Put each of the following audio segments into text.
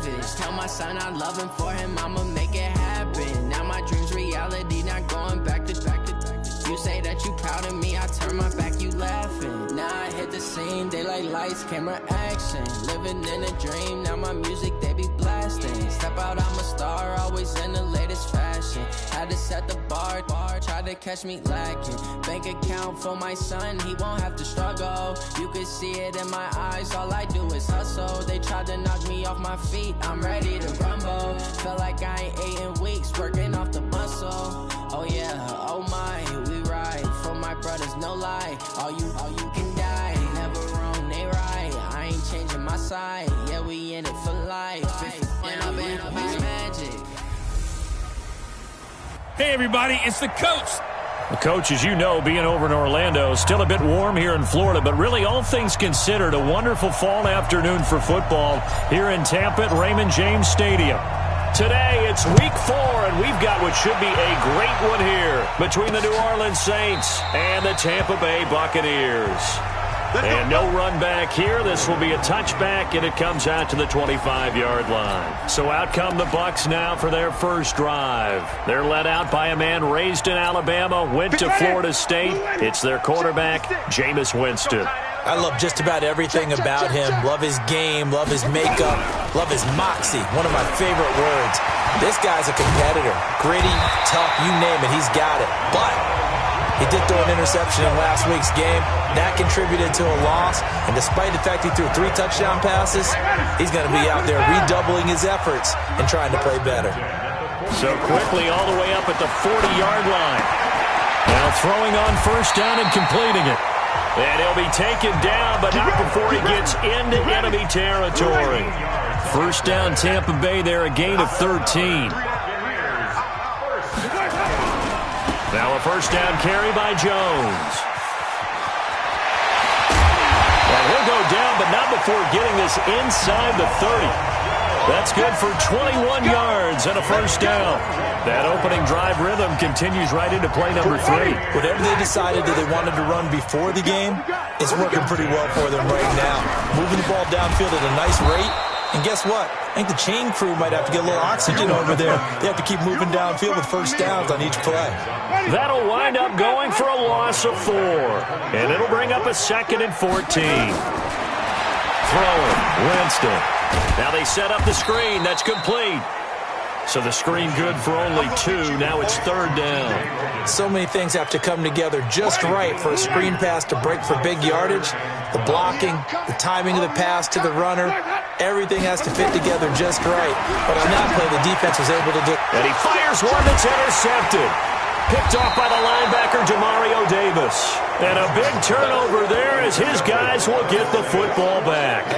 savage. Tell my son I love him, for him I'ma make it happen. Now my dream's reality, not going back to. You say that you proud of me, I turn my back, you laughing. Now I hit the scene, daylight lights, camera action. Living in a dream, now my music they be blasting. Step out, I'm a star, always in the latest fashion. Had to set the bar, try to catch me lacking. Bank account for my son, he won't have to struggle. You can see it in my eyes, all I do is hustle. They tried to knock me off my feet, I'm ready to rumble. Feel like I ain't ate in weeks, working off the muscle. Oh yeah, oh my, we ride for my brothers, no lie. All you can die, never wrong, they right. I ain't changing my side, yeah, we in it for life. It's magic. Hey everybody, it's the coach. The coach, as you know, being over in Orlando, still a bit warm here in Florida, but really all things considered, a wonderful fall afternoon for football here in Tampa at Raymond James Stadium. Today, it's week 4, and we've got what should be a great one here between the New Orleans Saints and the Tampa Bay Buccaneers. And no run back here. This will be a touchback, and it comes out to the 25-yard line. So out come the Bucs now for their first drive. They're led out by a man raised in Alabama, went to Florida State. It's their quarterback, Jameis Winston. I love just about everything about him. Love his game, love his makeup, love his moxie. One of my favorite words. This guy's a competitor. Gritty, tough, you name it, he's got it. But he did throw an interception in last week's game. That contributed to a loss. And despite the fact he threw 3 touchdown passes, he's going to be out there redoubling his efforts and trying to play better. So quickly all the way up at the 40-yard line. Now throwing on first down and completing it. And he'll be taken down, but not before he gets into enemy territory. First down, Tampa Bay there, a gain of 13. Now a first down carry by Jones. And he'll go down, but not before getting this inside the 30. That's good for 21 yards and a first down. That opening drive rhythm continues right into play number 3. Whatever they decided that they wanted to run before the game, it's working pretty well for them right now. Moving the ball downfield at a nice rate. And guess what? I think the chain crew might have to get a little oxygen over there. They have to keep moving downfield with first downs on each play. That'll wind up going for a loss of 4. And it'll bring up a 2nd and 14. Throwing, Winston. Now they set up the screen. That's complete. So the screen good for only 2. Now it's 3rd down. So many things have to come together just right for a screen pass to break for big yardage. The blocking, the timing of the pass to the runner, everything has to fit together just right. But on that play, the defense was able to do. And he fires one that's intercepted. Picked off by the linebacker, Demario Davis. And a big turnover there as his guys will get the football back.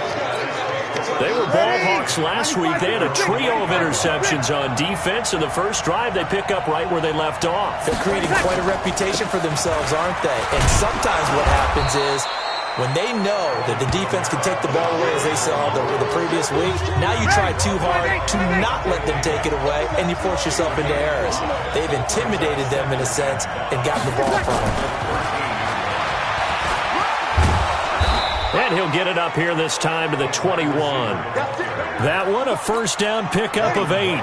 They were ball hawks last week. They had a trio of interceptions on defense. In the first drive, they pick up right where they left off. They're creating quite a reputation for themselves, aren't they? And sometimes what happens is when they know that the defense can take the ball away, as they saw the previous week, now you try too hard to not let them take it away, and you force yourself into errors. They've intimidated them in a sense and gotten the ball from them. And he'll get it up here this time to the 21. That one, a first down pickup of 8.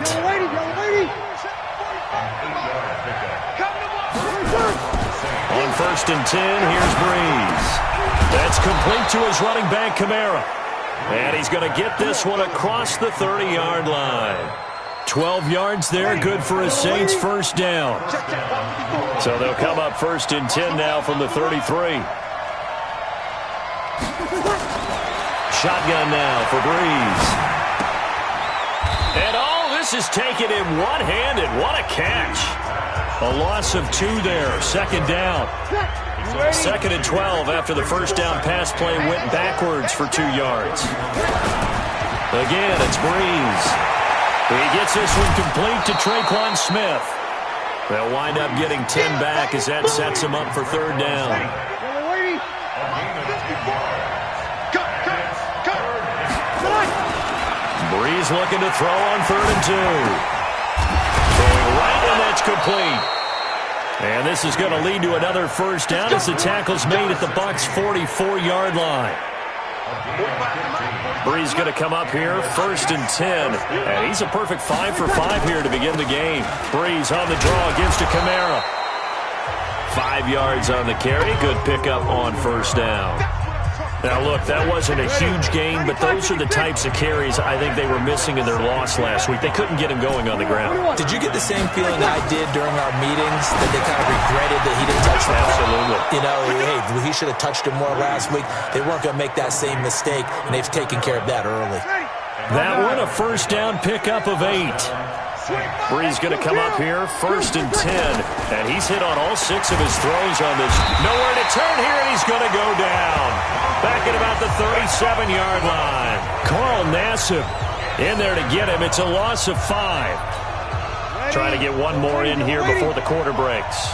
On 1st and 10, here's Breeze. That's complete to his running back, Kamara. And he's going to get this one across the 30-yard line. 12 yards there, good for a Saints first down. So they'll come up 1st and 10 now from the 33. Shotgun now for Breeze. And all this is taken in one-handed. What a catch. A loss of 2 there. 2nd down. 2nd and 12 after the first down pass play went backwards for 2 yards. Again, it's Breeze. He gets this one complete to Traquan Smith. They'll wind up getting 10 back as that sets him up for 3rd down. Breeze looking to throw on 3rd and 2. Throwing right, and that's complete. And this is going to lead to another first down as the tackle's made at the Bucs' 44-yard line. Brees going to come up here, 1st and 10. And he's a perfect 5 for 5 here to begin the game. Brees on the draw, gives to Kamara. 5 yards on the carry. Good pickup on 1st down. Now, look, that wasn't a huge gain, but those are the types of carries I think they were missing in their loss last week. They couldn't get him going on the ground. Did you get the same feeling I did during our meetings, that they kind of regretted that he didn't touch the ball? Absolutely. You know, hey, he should have touched him more last week. They weren't going to make that same mistake, and they've taken care of that early. That one, a 1st down pickup of 8. Brees going to come up here, 1st and 10. And he's hit on all 6 of his throws on this. Nowhere to turn here, and he's going to go down. Back at about the 37-yard line. Carl Nassib in there to get him. It's a loss of 5. Trying to get one more in here before the quarter breaks.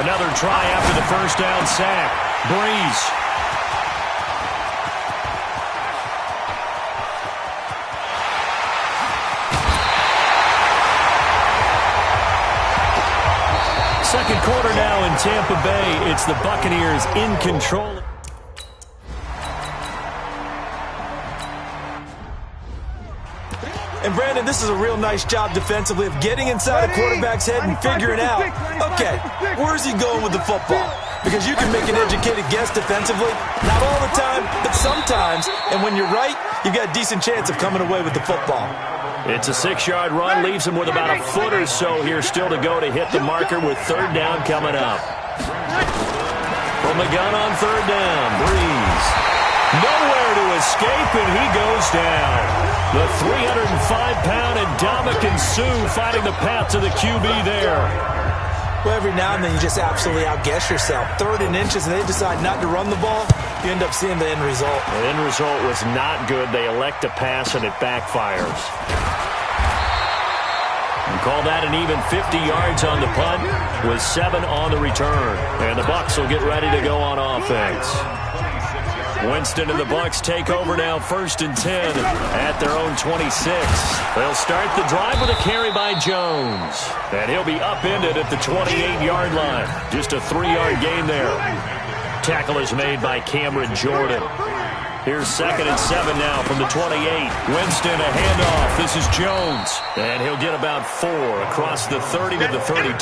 Another try after the 1st down sack. Brees. Second quarter now in Tampa Bay. It's the Buccaneers in control. And, Brandon, this is a real nice job defensively of getting inside a quarterback's head and figuring out, okay, where's he going with the football? Because you can make an educated guess defensively. Not all the time, but sometimes. And when you're right, you've got a decent chance of coming away with the football. It's a 6-yard run, leaves him with about a foot or so here still to go to hit the marker with 3rd down coming up. From the gun on 3rd down, Brees. Nowhere to escape, and he goes down. The 305-pound Ndamukong Suh finding the path to the QB there. Well, every now and then you just absolutely outguess yourself. 3rd and inches, and they decide not to run the ball. You end up seeing the end result. The end result was not good. They elect to pass, and it backfires. And call that an even 50 yards on the punt with 7 on the return. And the Bucs will get ready to go on offense. Winston and the Bucs take over now, 1st and 10 at their own 26. They'll start the drive with a carry by Jones. And he'll be upended at the 28-yard line. Just a 3-yard gain there. Tackle is made by Cameron Jordan. Here's 2nd and 7 now from the 28. Winston, a handoff. This is Jones. And he'll get about 4 across the 30 to the 32.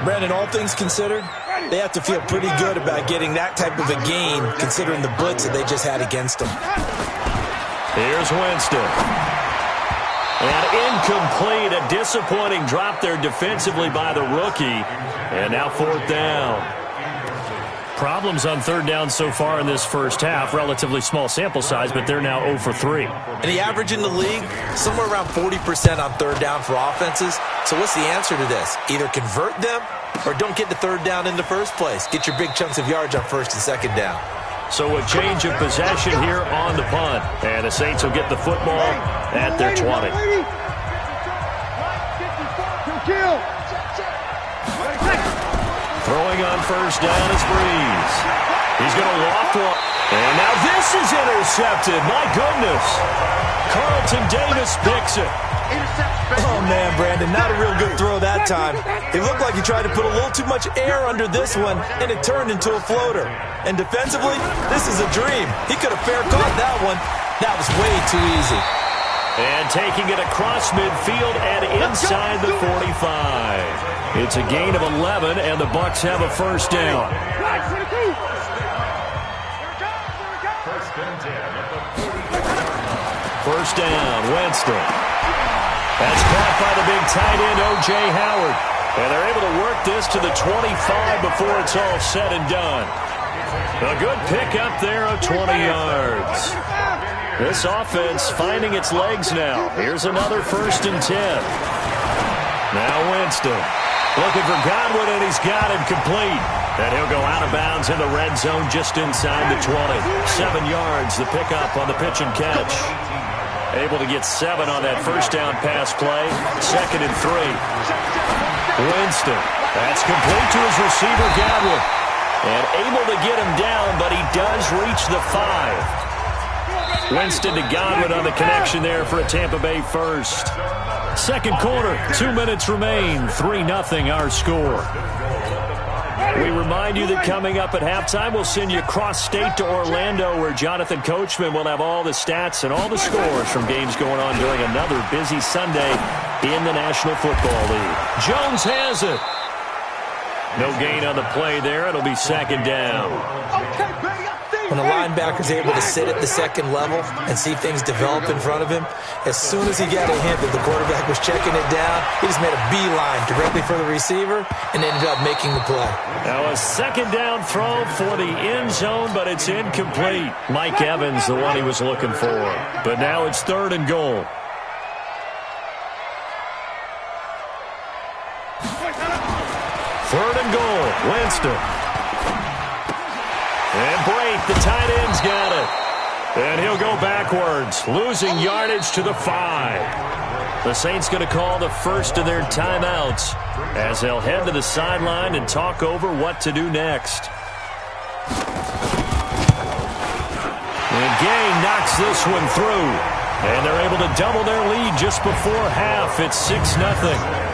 Brandon, all things considered, they have to feel pretty good about getting that type of a gain, considering the blitz that they just had against them. Here's Winston. And incomplete, a disappointing drop there defensively by the rookie. And now 4th down. Problems on 3rd down so far in this first half. Relatively small sample size, but they're now 0 for 3. And the average in the league, somewhere around 40% on 3rd down for offenses. So what's the answer to this? Either convert them or don't get the 3rd down in the first place. Get your big chunks of yards on 1st and 2nd down. So a change of possession here on the punt. And the Saints will get the football at their 20. Throwing on 1st down is Brees. He's going to loft one. And now this is intercepted. My goodness. Carlton Davis picks it. Oh, man, Brandon, not a real good throw that time. It looked like he tried to put a little too much air under this one, and it turned into a floater. And defensively, this is a dream. He could have fair caught that one. That was way too easy. And taking it across midfield and inside the 45. It's a gain of 11, and the Bucs have a 1st down. First down, Winston. That's caught by the big tight end, O.J. Howard. And they're able to work this to the 25 before it's all said and done. A good pickup there of 20 yards. This offense finding its legs now. Here's another 1st and 10. Now Winston looking for Godwin, and he's got him complete. And he'll go out of bounds in the red zone just inside the 20. 7 yards, the pickup on the pitch and catch. Able to get 7 on that 1st down pass play. 2nd and 3. Winston. That's complete to his receiver, Godwin. And able to get him down, but he does reach the 5. Winston to Godwin on the connection there for a Tampa Bay 1st. 2nd quarter, 2 minutes remain. 3-0 our score. We remind you that coming up at halftime, we'll send you cross-state to Orlando, where Jonathan Coachman will have all the stats and all the scores from games going on during another busy Sunday in the National Football League. Jones has it. No gain on the play there. It'll be second down. When the linebacker's able to sit at the second level and see things develop in front of him, as soon as he got a hint that the quarterback was checking it down, he just made a beeline directly for the receiver and ended up making the play. Now a second down throw for the end zone, but it's incomplete. Mike Evans, the one he was looking for. But now it's third and goal. Third and goal, Winston. And Brate, the tight end's got it. And he'll go backwards, losing yardage to the 5. The Saints going to call the first of their timeouts as they'll head to the sideline and talk over what to do next. And Gay knocks this one through. And they're able to double their lead just before half. It's 6-0.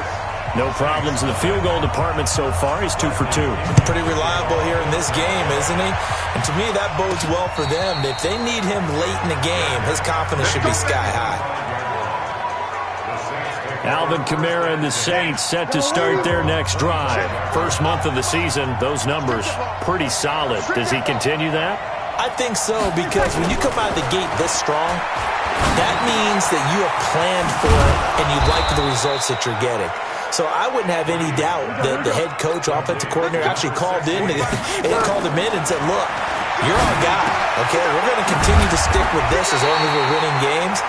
No problems in the field goal department so far. He's 2 for 2. Pretty reliable here in this game, isn't he? And to me, that bodes well for them. If they need him late in the game, his confidence should be sky high. Alvin Kamara and the Saints set to start their next drive. First month of the season, those numbers pretty solid. Does he continue that? I think so, because when you come out of the gate this strong, that means that you have planned for it and you like the results that you're getting. So I wouldn't have any doubt that the head coach, offensive coordinator, actually called him in and said, look, you're our guy, okay? We're going to continue to stick with this as long as we're winning games.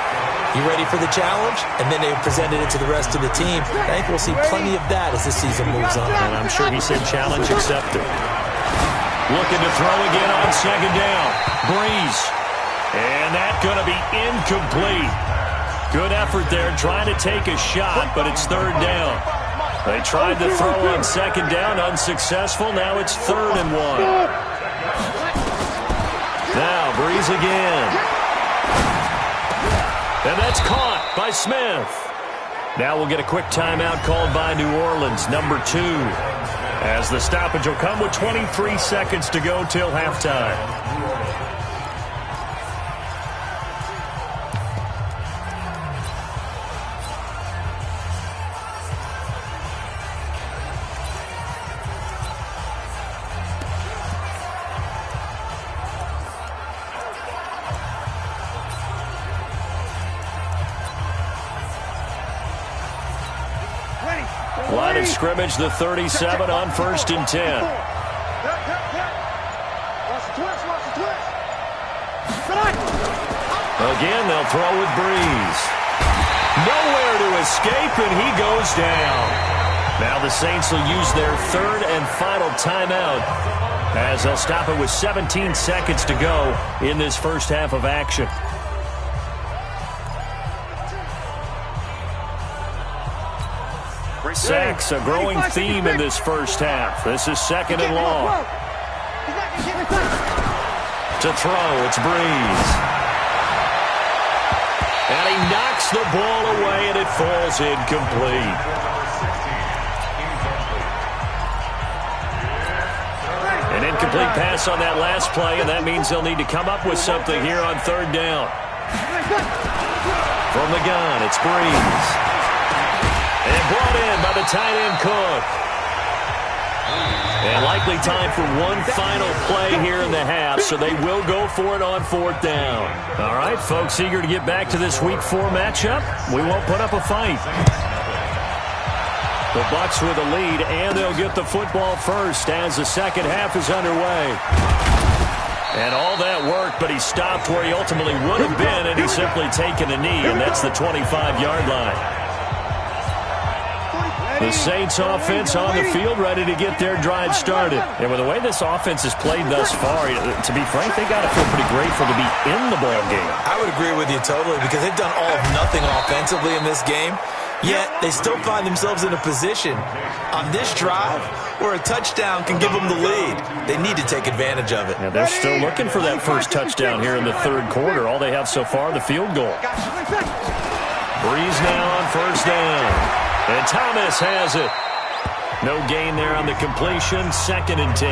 You ready for the challenge? And then they presented it to the rest of the team. I think we'll see plenty of that as the season moves on. And I'm sure he said challenge accepted. Looking to throw again on second down. Breeze. And that's going to be incomplete. Good effort there, trying to take a shot, but it's third down. They tried to throw on second down, unsuccessful. Now it's 3rd and 1. Now Breeze again. And that's caught by Smith. Now we'll get a quick timeout called by New Orleans, number 2. As the stoppage will come with 23 seconds to go till halftime. Line of scrimmage, the 37 on 1st and 10. Again, they'll throw with Breeze. Nowhere to escape, and he goes down. Now the Saints will use their 3rd and final timeout as they'll stop it with 17 seconds to go in this first half of action. Sacks, a growing theme in this first half. This is 2nd and long. To throw, it's Breeze. And he knocks the ball away, and it falls incomplete. An incomplete pass on that last play, and that means they'll need to come up with something here on 3rd down. From the gun, it's Breeze. And brought in by the tight end Cook. And likely time for one final play here in the half, so they will go for it on 4th down. All right, folks, eager to get back to this Week 4 matchup. We won't put up a fight. The Bucs with a lead, and they'll get the football first as the second half is underway. And all that work, but he stopped where he ultimately would have been, and he's simply taken a knee, and that's the 25-yard line. The Saints offense on the field, ready to get their drive started. And with the way this offense has played thus far, to be frank, they got to feel pretty grateful to be in the ball game. I would agree with you totally, because they've done all of nothing offensively in this game. Yet they still find themselves in a position on this drive where a touchdown can give them the lead. They need to take advantage of it. And they're still looking for that first touchdown here in the 3rd quarter. All they have so far, the field goal. Breeze now on 1st down. And Thomas has it. No gain there on the completion. 2nd and 10.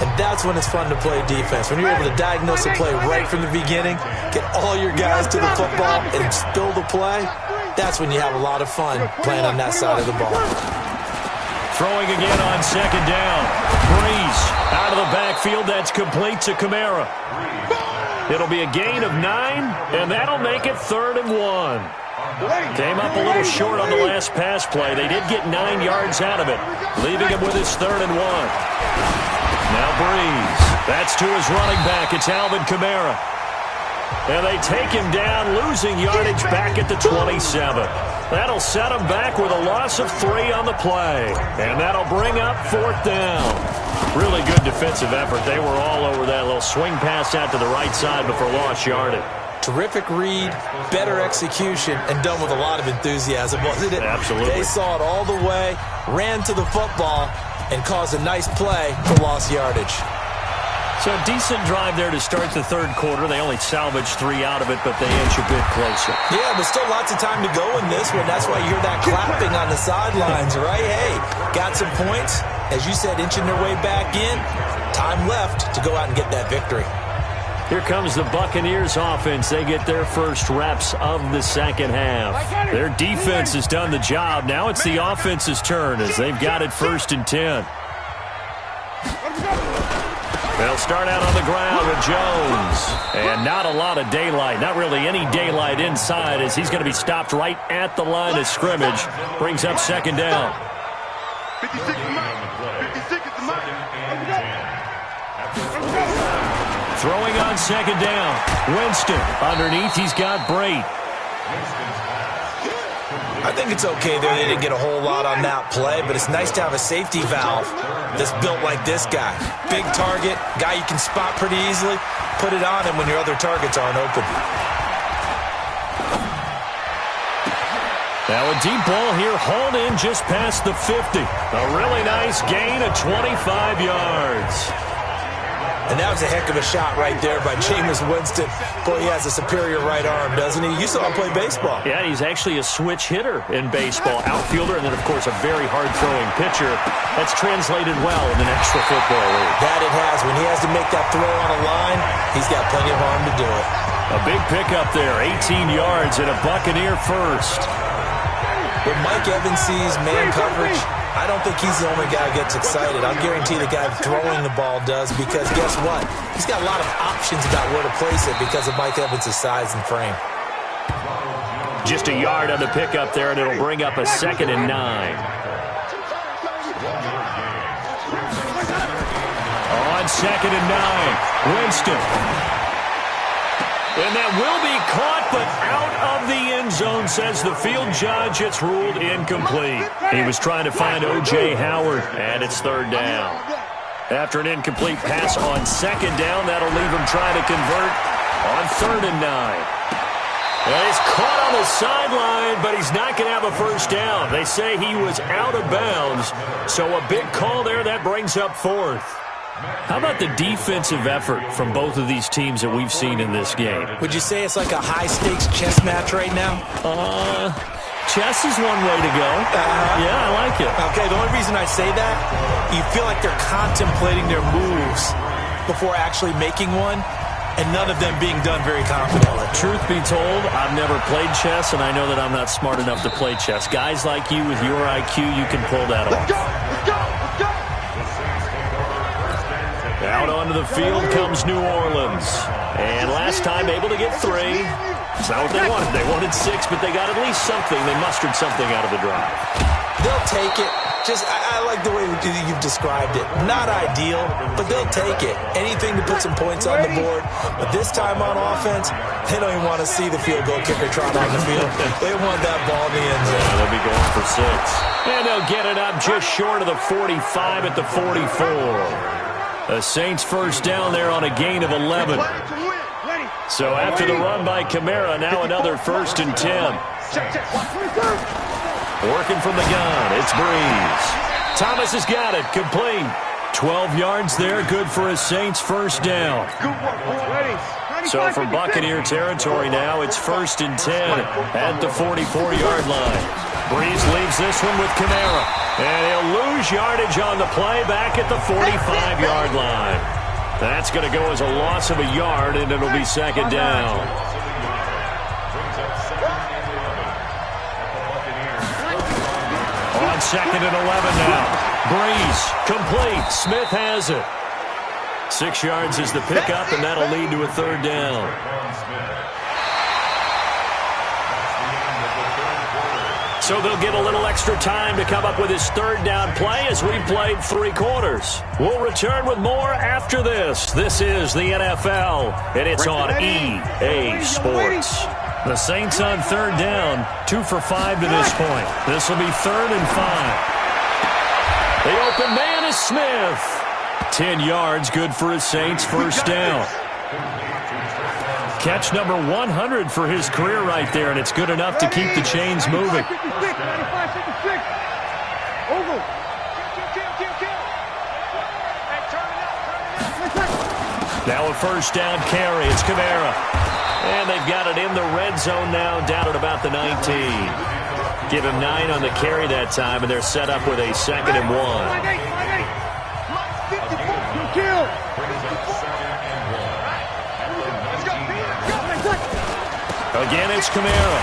And that's when it's fun to play defense. When you're able to diagnose a play right from the beginning, get all your guys to the football, and spill the play, that's when you have a lot of fun playing on that side of the ball. Throwing again on 2nd down. Breeze out of the backfield. That's complete to Kamara. It'll be a gain of 9, and that'll make it 3rd and 1. Came up a little short on the last pass play. They did get 9 yards out of it, leaving him with his 3rd and 1. Now Breeze. That's to his running back. It's Alvin Kamara. And they take him down, losing yardage back at the 27. That'll set him back with a loss of 3 on the play. And that'll bring up 4th down. Really good defensive effort. They were all over that little swing pass out to the right side before lost yardage. Terrific read, better execution, and done with a lot of enthusiasm, wasn't it? Absolutely. They saw it all the way, ran to the football, and caused a nice play for lost yardage. So a decent drive there to start the 3rd quarter. They only salvaged 3 out of it, but they inch a bit closer. Yeah, but still lots of time to go in this one. That's why you hear that clapping on the sidelines, right? Hey, got some points. As you said, inching their way back in. Time left to go out and get that victory. Here comes the Buccaneers offense. They get their first reps of the 2nd half. Their defense has done the job. Now it's the offense's turn as they've got it 1st and 10. They'll start out on the ground with Jones. And not a lot of daylight. Not really any daylight inside as he's going to be stopped right at the line of scrimmage. Brings up 2nd down. 56 is mine. 56 is mine. Throwing on 2nd down. Winston underneath. He's got Brate. I think it's okay there. They didn't get a whole lot on that play, but it's nice to have a safety valve that's built like this guy. Big target, guy you can spot pretty easily. Put it on him when your other targets aren't open. Now a deep ball here, hauled in just past the 50. A really nice gain of 25 yards. And that was a heck of a shot right there by Jameis Winston. Boy, he has a superior right arm, doesn't he? You saw him play baseball. Yeah, he's actually a switch hitter in baseball. Outfielder, and then, of course, a very hard-throwing pitcher. That's translated well in the National Football League. That it has. When he has to make that throw on a line, he's got plenty of arm to do it. A big pickup there, 18 yards and a Buccaneer first. When Mike Evans sees man coverage, I don't think he's the only guy who gets excited. I'll guarantee the guy throwing the ball does, because guess what? He's got a lot of options about where to place it because of Mike Evans' size and frame. Just a yard on the pickup there, and it'll bring up a 2nd and 9. On 2nd and 9, Winston. And that will be caught, but out of the end zone, says the field judge. It's ruled incomplete. He was trying to find O.J. Howard, and it's 3rd down. After an incomplete pass on 2nd down, that'll leave him trying to convert on 3rd and 9. And he's caught on the sideline, but he's not going to have a first down. They say he was out of bounds, so a big call there. That brings up 4th. How about the defensive effort from both of these teams that we've seen in this game? Would you say it's like a high-stakes chess match right now? Chess is one way to go. Yeah, I like it. Okay, the only reason I say that, you feel like they're contemplating their moves before actually making one, and none of them being done very confidently. Truth be told, I've never played chess, and I know that I'm not smart enough to play chess. Guys like you with your IQ, you can pull that off. Let's go! Let's go! Let's go! Out onto the field comes New Orleans. And last time able to get 3. It's not what they wanted. They wanted 6, but they got at least something. They mustered something out of the drive. They'll take it. I like the way you've described it. Not ideal, but they'll take it. Anything to put some points on the board. But this time on offense, they don't even want to see the field goal kicker trot on the field. They want that ball in the end zone. Yeah, they'll be going for 6. And they'll get it up just short of the 45 at the 44. The Saints first down there on a gain of 11. So after the run by Kamara, now another 1st and 10. Working from the gun, it's Breeze. Thomas has got it, complete. 12 yards there, good for a Saints first down. Good work, ready. So from Buccaneer territory now, it's 1st and 10 at the 44-yard line. Breeze leaves this one with Kamara. And he'll lose yardage on the play back at the 45-yard line. That's going to go as a loss of a yard, and it'll be 2nd down. On 2nd and 11 now. Breeze, complete. Smith has it. 6 yards is the pickup, and that'll lead to a 3rd down. So they'll get a little extra time to come up with his 3rd down play as we've played 3 quarters. We'll return with more after this. This is the NFL, and it's on EA Sports. The Saints on 3rd down, 2 for 5 to this point. This will be 3rd and 5. The open man is Smith. 10 yards, good for his Saints, 1st down. Catch number 100 for his career right there, and it's good enough to keep the chains moving. Now a 1st down carry. It's Kamara. And they've got it in the red zone now, down at about the 19. Give him 9 on the carry that time, and they're set up with a 2nd and 1. Again, it's Kamara.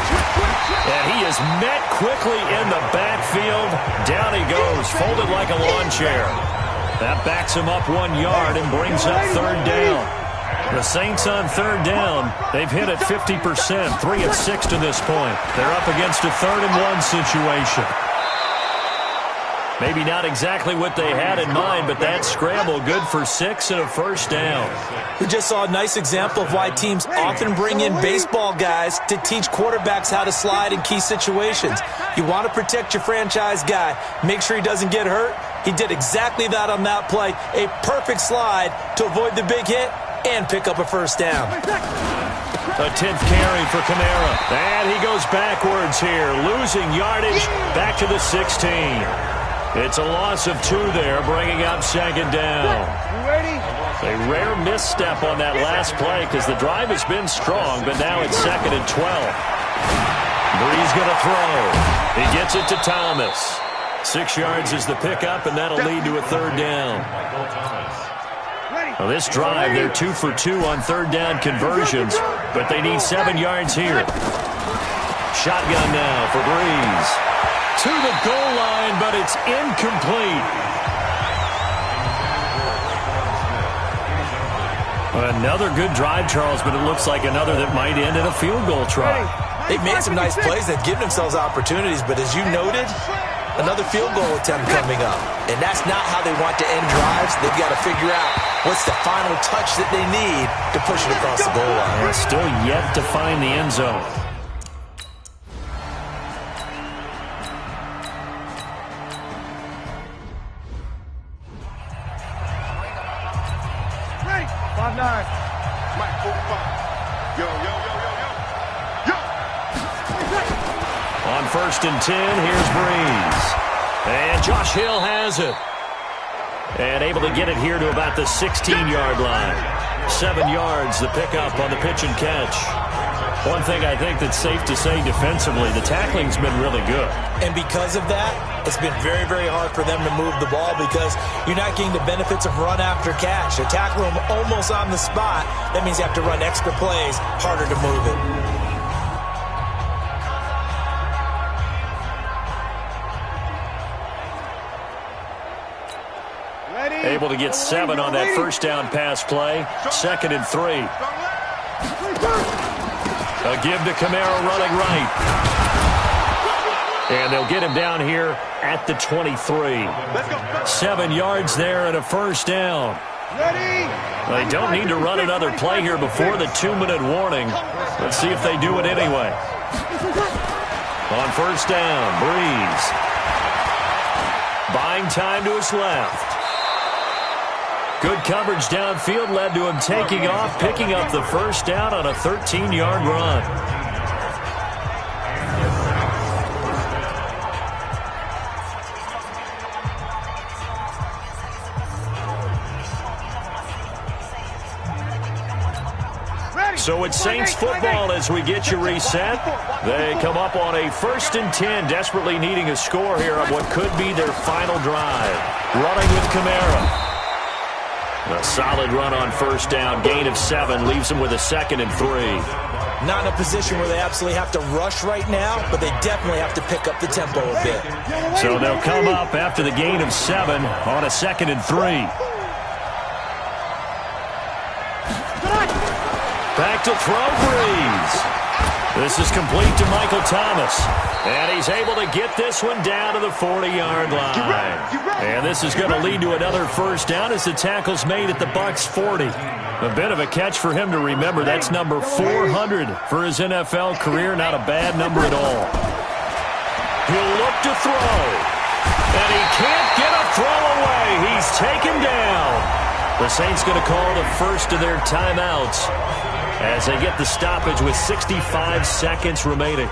And he is met quickly in the backfield. Down he goes, folded like a lawn chair. That backs him up 1 yard and brings up 3rd down. The Saints on 3rd down, they've hit it 50%, 3 of 6 to this point. They're up against a 3rd and 1 situation. Maybe not exactly what they had in mind, but that scramble good for 6 and a 1st down. We just saw a nice example of why teams often bring in baseball guys to teach quarterbacks how to slide in key situations. You want to protect your franchise guy. Make sure he doesn't get hurt. He did exactly that on that play. A perfect slide to avoid the big hit and pick up a 1st down. A 10th carry for Kamara. And he goes backwards here, losing yardage back to the 16. It's a loss of 2 there, bringing up 2nd down. A rare misstep on that last play because the drive has been strong, but now it's 2nd and 12. Breeze going to throw. He gets it to Thomas. 6 yards is the pickup, and that'll lead to a 3rd down. Well, this drive, they're 2 for 2 on 3rd down conversions, but they need 7 yards here. Shotgun now for Breeze. To the goal line, but it's incomplete. Another good drive, Charles, but it looks like another that might end in a field goal try. They've made some nice plays. They've given themselves opportunities, but as you noted, another field goal attempt coming up. And that's not how they want to end drives. They've got to figure out what's the final touch that they need to push it across the goal line. They're still yet to find the end zone. On 1st and 10, here's Breeze. And Josh Hill has it. And able to get it here to about the 16-yard line. 7 yards, the pickup on the pitch and catch. One thing I think that's safe to say defensively, the tackling's been really good. And because of that, it's been very, very hard for them to move the ball because you're not getting the benefits of run after catch. You tackle them almost on the spot. That means you have to run extra plays, harder to move it. Able to get 7 on that 1st down pass play. 2nd and 3. A give to Kamara running right. And they'll get him down here at the 23. 7 yards there and a 1st down. They don't need to run another play here before the 2-minute warning. Let's see if they do it anyway. On 1st down, Breeze. Buying time to his left. Good coverage downfield led to him taking off, picking up the 1st down on a 13-yard run. So it's Saints football as we get you reset. They come up on a 1st and 10, desperately needing a score here on what could be their final drive. Running with Kamara. A solid run on 1st down, gain of 7, leaves them with a 2nd and 3. Not in a position where they absolutely have to rush right now, but they definitely have to pick up the tempo a bit. So they'll come up after the gain of 7 on a 2nd and 3. Back to throw, Breeze. This is complete to Michael Thomas. And he's able to get this one down to the 40-yard line. And this is going to lead to another 1st down as the tackle's made at the Bucs 40. A bit of a catch for him to remember. That's number 400 for his NFL career. Not a bad number at all. He'll look to throw. And he can't get a throw away. He's taken down. The Saints going to call the first of their timeouts as they get the stoppage with 65 seconds remaining.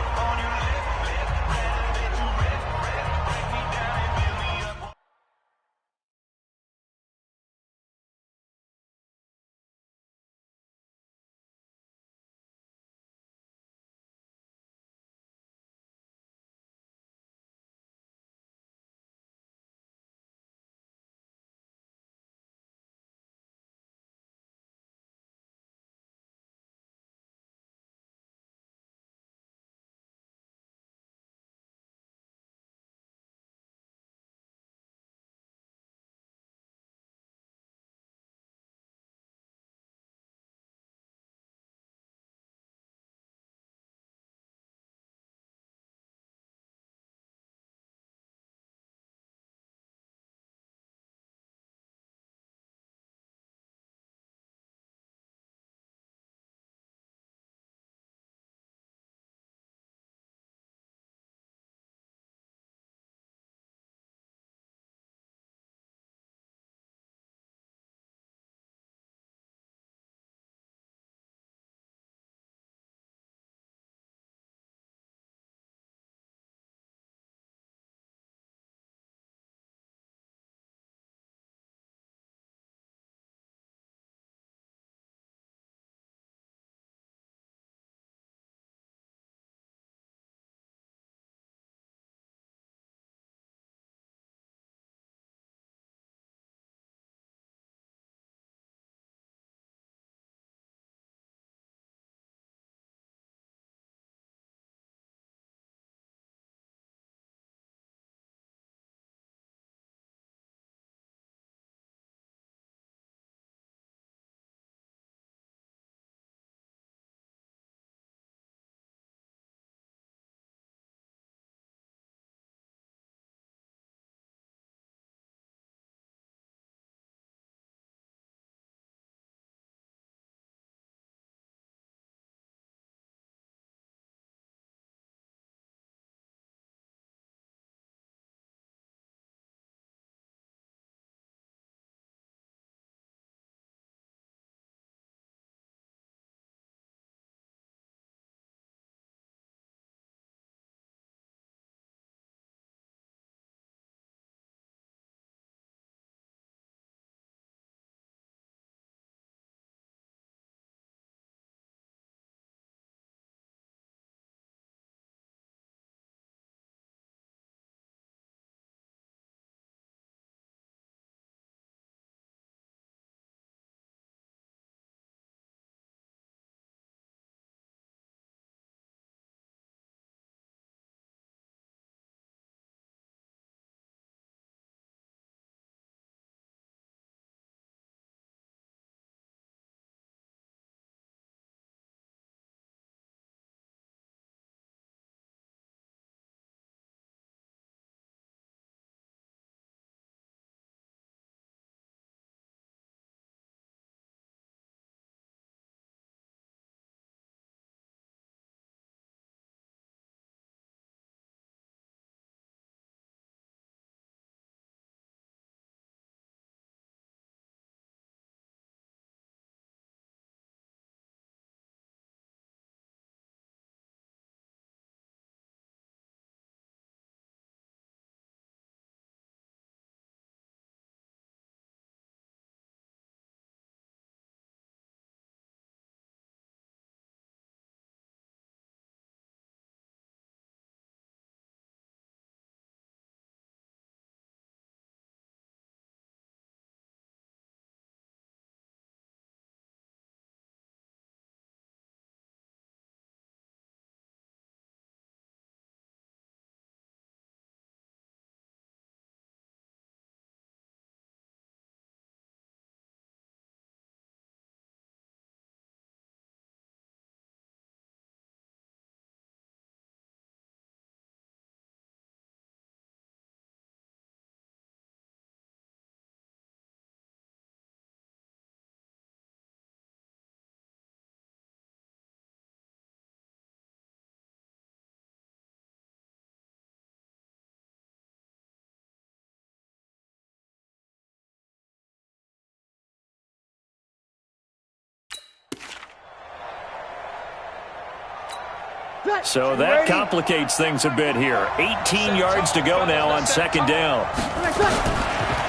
So that complicates things a bit here. 18 yards to go now on second down.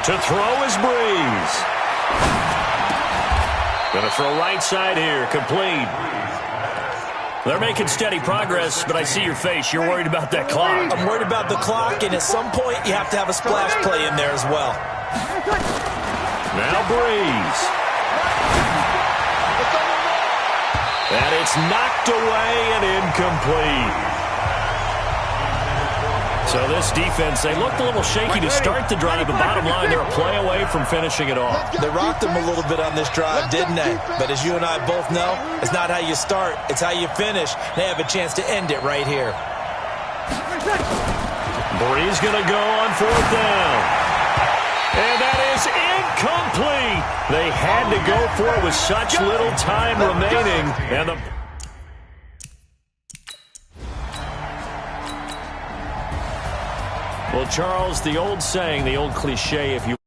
To throw is Breeze. Going to throw right side here. Complete. They're making steady progress, but I see your face. You're worried about that clock. I'm worried about the clock, and at some point you have to have a splash play in there as well. Now Breeze. And it's knocked away and incomplete. So this defense, they looked a little shaky to start the drive, but bottom line, they're a play away from finishing it off. They rocked them a little bit on this drive, didn't they? But as you and I both know, it's not how you start, it's how you finish. They have a chance to end it right here. Breeze going to go on fourth down. And that is incomplete. They had to go for it with such little time remaining. And the well, Charles, the old saying, the old cliche, if you